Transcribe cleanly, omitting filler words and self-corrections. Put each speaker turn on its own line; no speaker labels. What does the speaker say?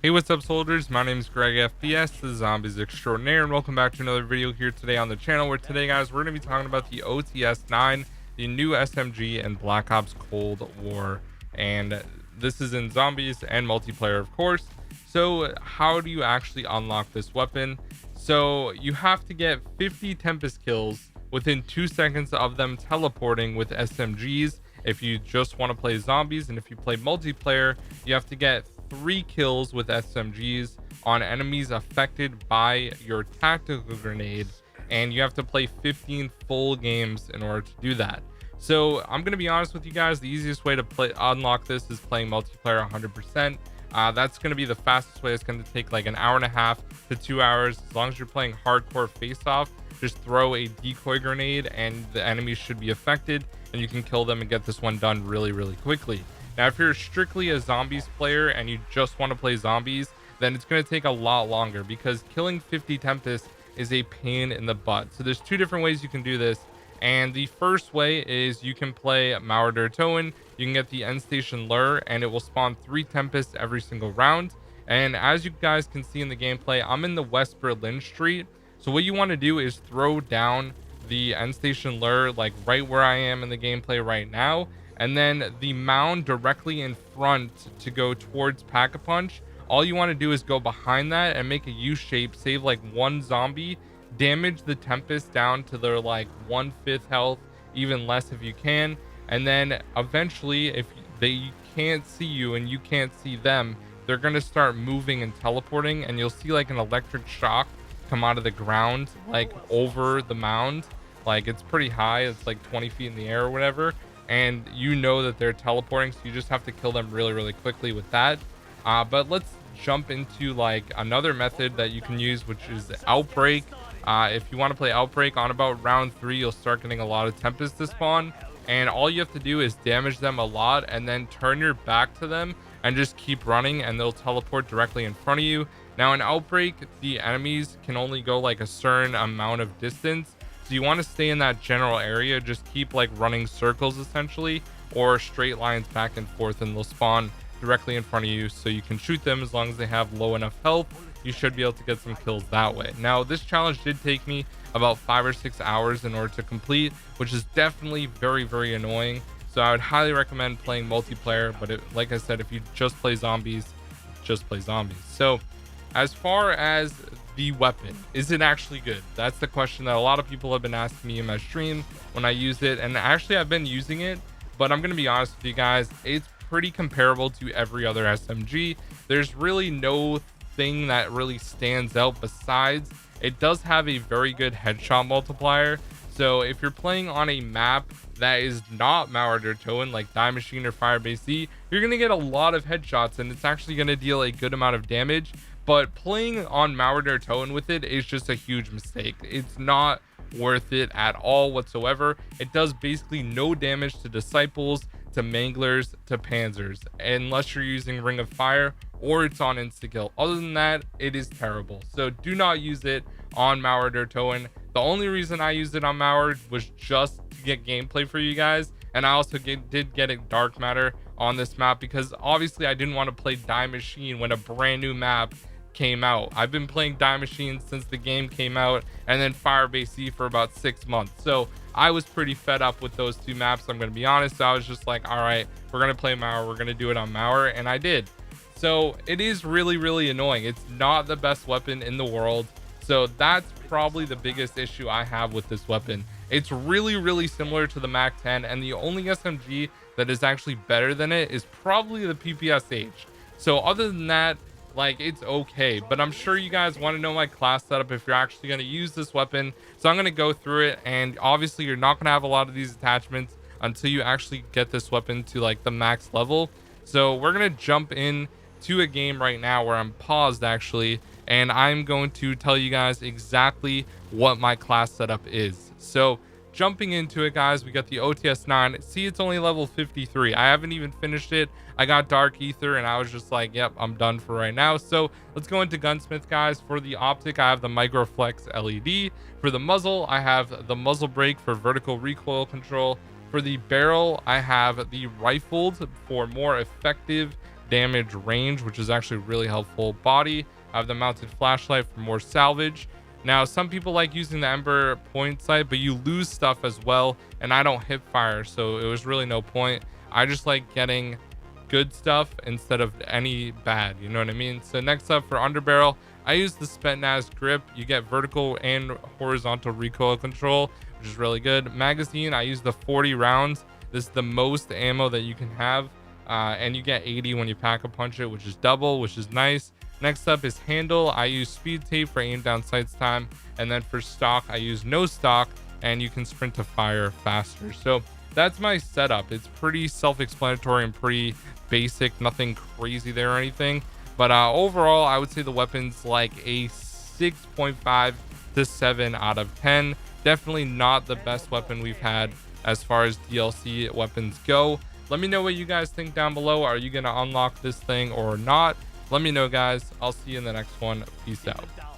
Hey, what's up, soldiers? My name is GregFPS, the Zombies Extraordinaire, and welcome back to another video here today on the channel, where today, guys, we're going to be talking about the OTS-9, the new SMG in Black Ops Cold War. And this is in zombies and multiplayer, of course. So how do you actually unlock this weapon? So you have to get 50 Tempest kills within 2 seconds of them teleporting with SMGs if you just want to play zombies, and if you play multiplayer, you have to get 3 kills with SMGs on enemies affected by your tactical grenade, and you have to play 15 full games in order to do that. So I'm going to be honest with you guys, the easiest way to unlock this is playing multiplayer 100%. That's going to be the fastest way. It's going to take like an hour and a half to 2 hours. As long as you're playing hardcore face off, just throw a decoy grenade and the enemies should be affected, and you can kill them and get this one done really quickly. Now, if you're strictly a zombies player and you just want to play zombies, then it's going to take a lot longer, because killing 50 Tempest is a pain in the butt. So there's 2 different ways you can do this. And the first way is you can play Mauer Towen. You can get the end station lure, and it will spawn 3 Tempests every single round. And as you guys can see in the gameplay, I'm in the West Berlin Street. So what you want to do is throw down the end station lure, like right where I am in the gameplay right now, and then the mound directly in front to go towards Pack-a-Punch. All you want to do is go behind that and make a U shape, save like 1 zombie, damage the Tempest down to their like 1/5 health, even less if you can, and then eventually, if they can't see you and you can't see them, they're going to start moving and teleporting, and you'll see like an electric shock come out of the ground, like over the mound. Like, it's pretty high, it's like 20 feet in the air or whatever, and you know that they're teleporting, so you just have to kill them really quickly with that. But let's jump into like another method that you can use, which is Outbreak. If you want to play Outbreak, on about round 3 you'll start getting a lot of Tempests to spawn, and all you have to do is damage them a lot and then turn your back to them and just keep running, and they'll teleport directly in front of you. Now, in Outbreak, the enemies can only go like a certain amount of distance, so you want to stay in that general area. Just keep like running circles essentially, or straight lines back and forth, and they'll spawn directly in front of you, so you can shoot them. As long as they have low enough health, you should be able to get some kills that way. Now, this challenge did take me about 5 or 6 hours in order to complete, which is definitely very annoying. So I would highly recommend playing multiplayer, but like I said, if you just play zombies, just play zombies. So as far as the weapon, is it actually good? That's the question that a lot of people have been asking me in my stream when I used it, and actually I've been using it, but I'm going to be honest with you guys, it's pretty comparable to every other SMG. There's really no thing that really stands out, besides it does have a very good headshot multiplier. So if you're playing on a map that is not Mauer Towen, like Die Machine or Firebase Z, you're going to get a lot of headshots, and it's actually going to deal a good amount of damage. But playing on Mauer Towen with it is just a huge mistake. It's not worth it at all whatsoever. It does basically no damage to Disciples, to Manglers, to Panzers, unless you're using Ring of Fire or it's on insta-kill. Other than that, it is terrible. So do not use it on Mauer Towen. The only reason I used it on Mauer was just to get gameplay for you guys, and I also did get a Dark Matter on this map, because obviously I didn't want to play Die Machine when a brand new map came out. I've been playing Die Machine since the game came out, and then Firebase Z for about 6 months. So I was pretty fed up with those 2 maps, I'm going to be honest. So I was just like, all right, we're going to play Mauer. We're going to do it on Mauer, and I did. So it is really annoying. It's not the best weapon in the world. So that's probably the biggest issue I have with this weapon. It's really similar to the MAC-10, and the only SMG that is actually better than it is probably the PPSH. So other than that, like, it's okay. But I'm sure you guys want to know my class setup if you're actually going to use this weapon. So I'm going to go through it, and obviously you're not going to have a lot of these attachments until you actually get this weapon to like the max level. So we're going to jump in to a game right now where I'm paused actually, and I'm going to tell you guys exactly what my class setup is. So jumping into it, guys, we got the OTS-9. See, it's only level 53. I haven't even finished it. I got Dark Ether, and I was just like, yep, I'm done for right now. So let's go into Gunsmith, guys. For the optic, I have the Microflex LED. For the muzzle, I have the muzzle brake for vertical recoil control. For the barrel, I have the rifled for more effective damage range, which is actually really helpful. Body, I have the mounted flashlight for more salvage. Now, some people like using the Ember point sight, but you lose stuff as well, and I don't hip fire, so it was really no point. I just like getting good stuff instead of any bad, you know what I mean? So next up for underbarrel, I use the Spetsnaz grip. You get vertical and horizontal recoil control, which is really good. Magazine, I use the 40 rounds. This is the most ammo that you can have, and you get 80 when you pack a punch it, which is double, which is nice. Next up is handle. I use speed tape for aim down sights time, and then for stock I use no stock, and you can sprint to fire faster. So that's my setup. It's pretty self-explanatory and pretty basic, nothing crazy there or anything, but overall I would say the weapon's like a 6.5 to 7 out of 10. Definitely not the best weapon we've had as far as DLC weapons go. Let me know what you guys think down below. Are you gonna unlock this thing or not? Let me know, guys. I'll see you in the next one. Peace out.